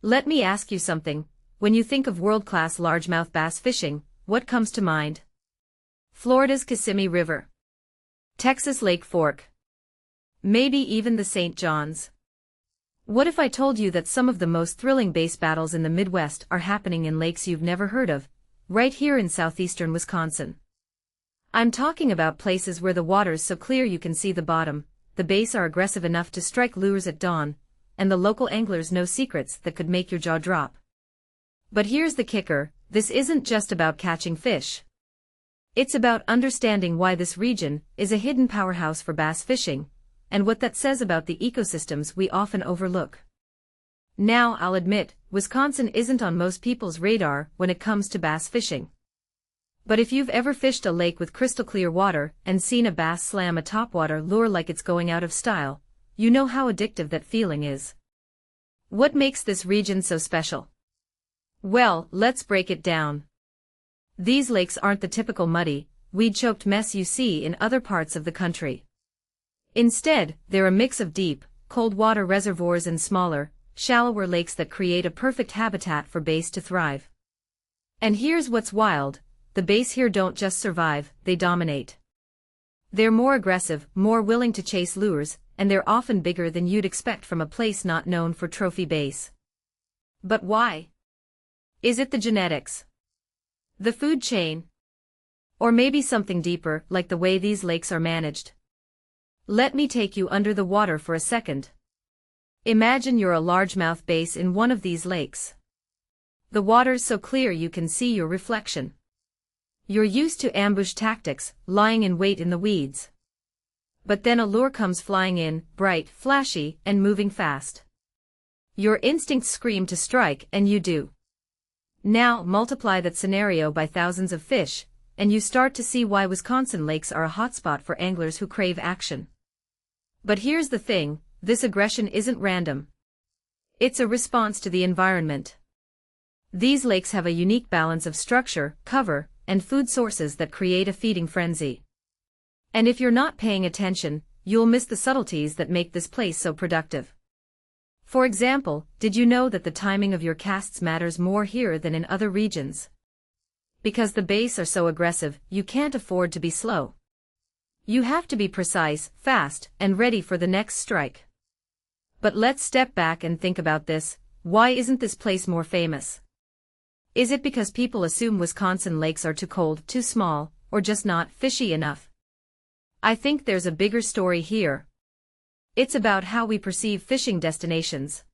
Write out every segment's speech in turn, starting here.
Let me ask you something. When you think of world-class largemouth bass fishing, what comes to mind? Florida's Kissimmee River. Texas Lake Fork. Maybe even the St. Johns. What if I told you that some of the most thrilling bass battles in the Midwest are happening in lakes you've never heard of, right here in southeastern Wisconsin? I'm talking about places where the water's so clear you can see the bottom, the bass are aggressive enough to strike lures at dawn, and the local anglers know secrets that could make your jaw drop. But here's the kicker, this isn't just about catching fish. It's about understanding why this region is a hidden powerhouse for bass fishing, and what that says about the ecosystems we often overlook. Now, I'll admit, Wisconsin isn't on most people's radar when it comes to bass fishing. But if you've ever fished a lake with crystal clear water and seen a bass slam a topwater lure like it's going out of style, you know how addictive that feeling is. What makes this region so special? Well, let's break it down. These lakes aren't the typical muddy, weed-choked mess you see in other parts of the country. Instead, they're a mix of deep, cold water reservoirs and smaller, shallower lakes that create a perfect habitat for bass to thrive. And here's what's wild, the bass here don't just survive, they dominate. They're more aggressive, more willing to chase lures, and they're often bigger than you'd expect from a place not known for trophy bass. But why? Is it the genetics? The food chain? Or maybe something deeper, like the way these lakes are managed? Let me take you under the water for a second. Imagine you're a largemouth bass in one of these lakes. The water's so clear you can see your reflection. You're used to ambush tactics, lying in wait in the weeds. But then a lure comes flying in, bright, flashy, and moving fast. Your instincts scream to strike, and you do. Now, multiply that scenario by thousands of fish, and you start to see why Wisconsin lakes are a hotspot for anglers who crave action. But here's the thing, this aggression isn't random. It's a response to the environment. These lakes have a unique balance of structure, cover, and food sources that create a feeding frenzy. And if you're not paying attention, you'll miss the subtleties that make this place so productive. For example, did you know that the timing of your casts matters more here than in other regions? Because the bass are so aggressive, you can't afford to be slow. You have to be precise, fast, and ready for the next strike. But let's step back and think about this, why isn't this place more famous? Is it because people assume Wisconsin lakes are too cold, too small, or just not fishy enough? I think there's a bigger story here. It's about how we perceive fishing destinations.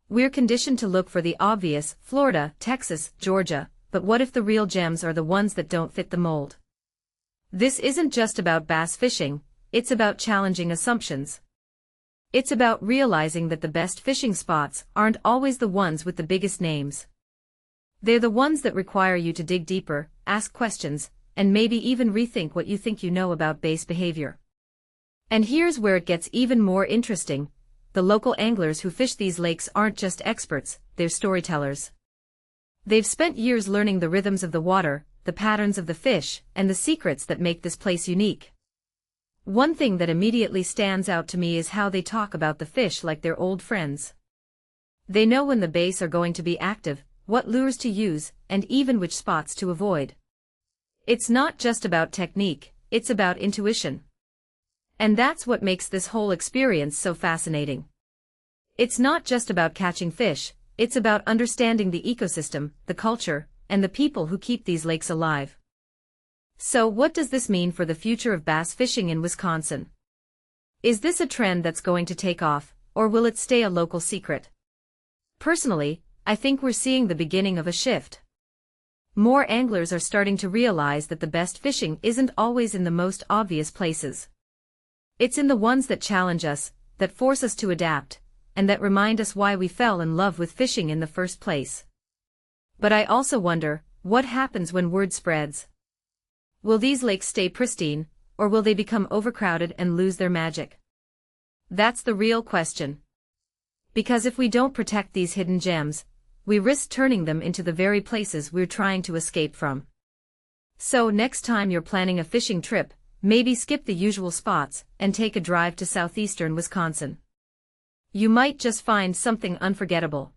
We're conditioned to look for the obvious, Florida, Texas, Georgia, but what if the real gems are the ones that don't fit the mold? This isn't just about bass fishing, it's about challenging assumptions. It's about realizing that the best fishing spots aren't always the ones with the biggest names. They're the ones that require you to dig deeper, ask questions, and maybe even rethink what you think you know about bass behavior. And here's where it gets even more interesting. The local anglers who fish these lakes aren't just experts, they're storytellers. They've spent years learning the rhythms of the water, the patterns of the fish, and the secrets that make this place unique. One thing that immediately stands out to me is how they talk about the fish like they're old friends. They know when the bass are going to be active, what lures to use, and even which spots to avoid. It's not just about technique, it's about intuition. And that's what makes this whole experience so fascinating. It's not just about catching fish, it's about understanding the ecosystem, the culture, and the people who keep these lakes alive. So what does this mean for the future of bass fishing in Wisconsin? Is this a trend that's going to take off, or will it stay a local secret? Personally, I think we're seeing the beginning of a shift. More anglers are starting to realize that the best fishing isn't always in the most obvious places. It's in the ones that challenge us, that force us to adapt, and that remind us why we fell in love with fishing in the first place. But I also wonder, what happens when word spreads? Will these lakes stay pristine, or will they become overcrowded and lose their magic? That's the real question. Because if we don't protect these hidden gems, we risk turning them into the very places we're trying to escape from. So next time you're planning a fishing trip, maybe skip the usual spots and take a drive to southeastern Wisconsin. You might just find something unforgettable.